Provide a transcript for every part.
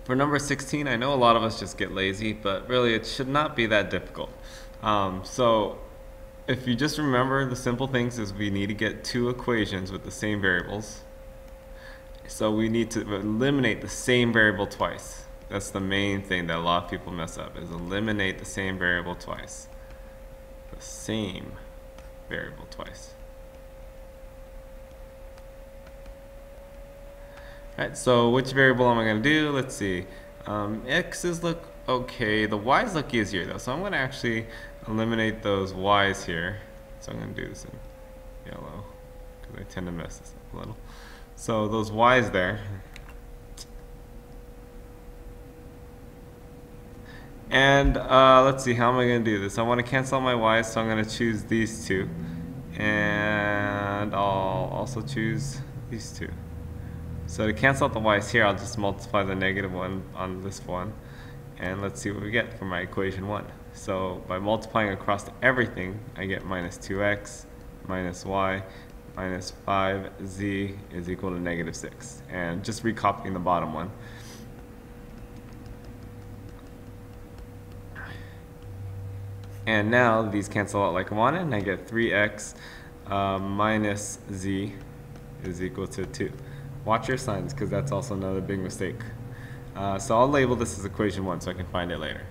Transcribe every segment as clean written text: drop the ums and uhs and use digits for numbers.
For number 16, I know a lot of us just get lazy, but really it should not be that difficult. So if you just remember the simple things is we need to get two equations with the same variables. So we need to eliminate the same variable twice. That's the main thing that a lot of people mess up, is eliminate the same variable twice. The same variable twice. Alright, so which variable am I going to do? Let's see. X's look okay. The y's look easier though, so I'm going to actually eliminate those y's here. So I'm going to do this in yellow because I tend to mess this up a little. So those y's there. And let's see, how am I going to do this? I want to cancel out my y's, so I'm going to choose these two. And I'll also choose these two. So to cancel out the y's here, I'll just multiply the negative one on this one. And let's see what we get for my equation 1. So by multiplying across everything, I get minus 2x minus y minus 5z is equal to negative 6. And just recopying the bottom one. And now these cancel out like I wanted, and I get 3x minus z is equal to 2. Watch your signs, because that's also another big mistake. So I'll label this as equation 1 so I can find it later.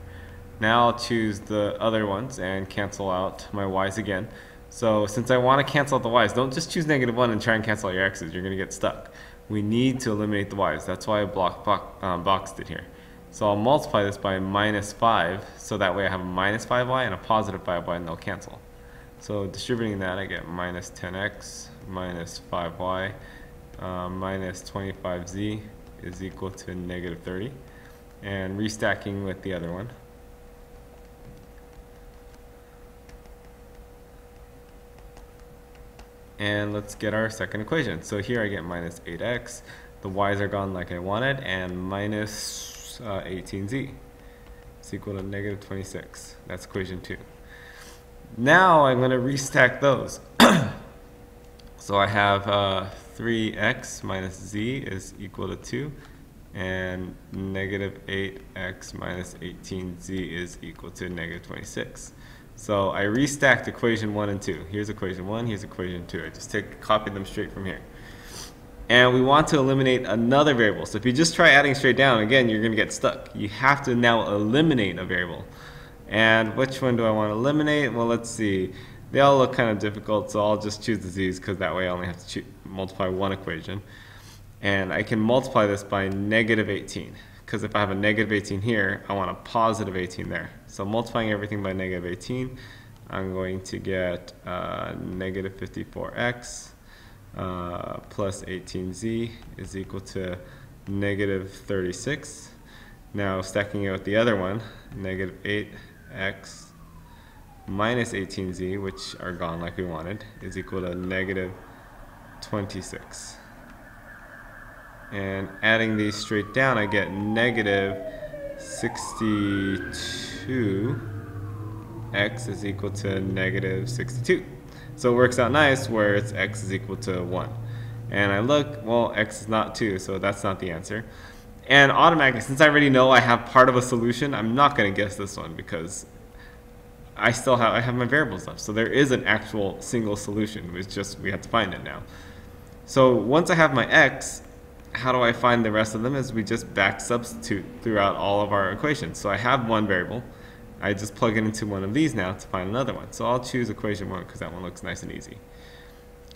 Now I'll choose the other ones and cancel out my y's again. So since I want to cancel out the y's, don't just choose negative 1 and try and cancel out your x's. You're going to get stuck. We need to eliminate the y's. That's why I boxed it here. So I'll multiply this by minus 5, so that way I have a minus 5y and a positive 5y, and they'll cancel. So distributing that, I get minus 10x minus 5y minus 25z is equal to negative 30. And restacking with the other one. And let's get our second equation. So here I get minus 8x. The y's are gone like I wanted, and minus 18z is equal to negative 26. That's equation 2. Now I'm going to restack those. So I have 3x minus z is equal to 2, and negative 8x minus 18z is equal to negative 26. So I restacked equation 1 and 2. Here's equation 1, here's equation 2. I just copied them straight from here. And we want to eliminate another variable. So if you just try adding straight down, again, you're going to get stuck. You have to now eliminate a variable. And which one do I want to eliminate? Well, let's see. They all look kind of difficult, so I'll just choose the z's, because that way I only have to multiply one equation. And I can multiply this by negative 18, because if I have a negative 18 here, I want a positive 18 there. So multiplying everything by negative 18, I'm going to get negative 54x plus 18z is equal to negative 36. Now stacking it with the other one, negative 8x minus 18z, which are gone like we wanted, is equal to negative 26. And adding these straight down, I get negative 62x is equal to negative 62. So it works out nice where it's x is equal to 1. And I look, well, x is not 2, so that's not the answer. And automatically, since I already know I have part of a solution, I'm not going to guess this one, because I have my variables left. So there is an actual single solution. It's just we have to find it now. So once I have my x, how do I find the rest of them? Is we just back substitute throughout all of our equations. So I have one variable. I just plug it into one of these now to find another one. So I'll choose equation 1 because that one looks nice and easy.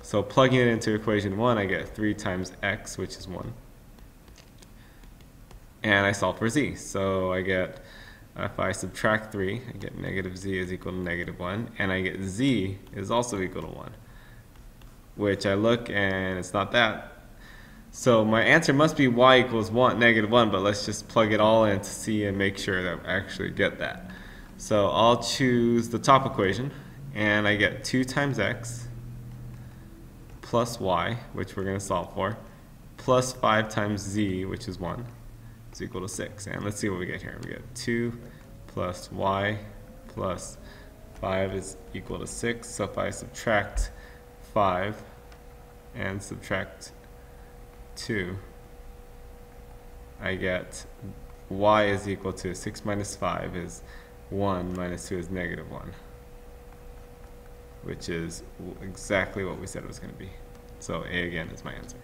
So plugging it into equation 1, I get 3 times x, which is 1. And I solve for z. So I get, if I subtract 3, I get negative z is equal to negative 1. And I get z is also equal to 1. Which I look and it's not that. So my answer must be y equals negative 1, but let's just plug it all in to see and make sure that I actually get that. So I'll choose the top equation, and I get 2 times x plus y, which we're going to solve for, plus 5 times z, which is 1, is equal to 6. And let's see what we get here. We get 2 plus y plus 5 is equal to 6. So if I subtract 5 and subtract 2, I get y is equal to 6 minus 5 is 1 minus 2 is negative 1, which is exactly what we said it was going to be. So A again is my answer.